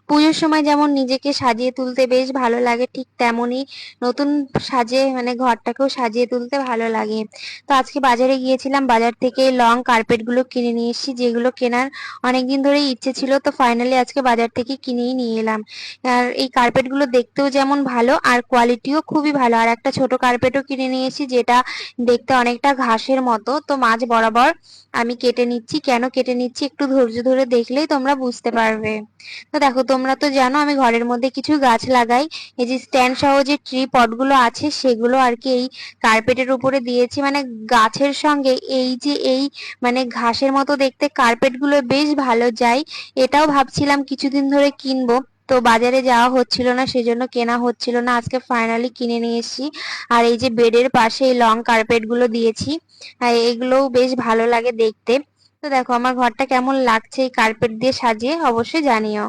পুজোর সময় যেমন নিজেকে সাজিয়ে তুলতে বেশ ভালো লাগে, ঠিক তেমনই নতুন সাজে মানে ঘরটাকেও সাজিয়ে তুলতে ভালো লাগে। তো আজকে বাজারে গিয়েছিলাম, বাজার থেকে লং কার্পেট গুলো কিনে নিয়ে এসেছি, যেগুলো কেনার অনেকদিন ধরেই ইচ্ছে ছিল। তো ফাইনালি আজকে বাজার থেকে কিনেই নিয়ে এলাম। আর এই কার্পেট গুলো দেখতেও যেমন ভালো আর কোয়ালিটিও খুবই ভালো। আর একটা ছোট কার্পেটও কিনে নিয়ে এসেছি, যেটা দেখতে অনেকটা ঘাসের মতো। তো মাঝ বরাবর আমি কেটে নিচ্ছি। কেন কেটে নিচ্ছি একটু ধৈর্য ধরে দেখলেই তোমরা বুঝতে পারবে। তো দেখো, তোমরা তো জানো আমি ঘরের মধ্যে কিছু গাছ লাগাই। এই যে স্ট্যান্ড সহ যে ট্রি পট গুলো আছে সেগুলো আর কি এই কার্পেটের উপরে দিয়েছি। মানে গাছের সঙ্গে এই যে এই মানে ঘাসের মতো দেখতে কার্পেট গুলো বেশ ভালো যায়। এটাও ভাবছিলাম কিছুদিন ধরে কিনবো, তো বাজারে যাওয়া হচ্ছিল না, সেজন্য কেনা হচ্ছিল না। আজকে ফাইনালি কিনে নিয়ে এসেছি। আর এই যে বেডের পাশে এই লং কার্পেট গুলো দিয়েছি, এগুলোও বেশ ভালো লাগে দেখতে। তো দেখো আমার ঘরটা কেমন লাগছে এই কার্পেট দিয়ে সাজিয়ে, অবশ্যই জানিও।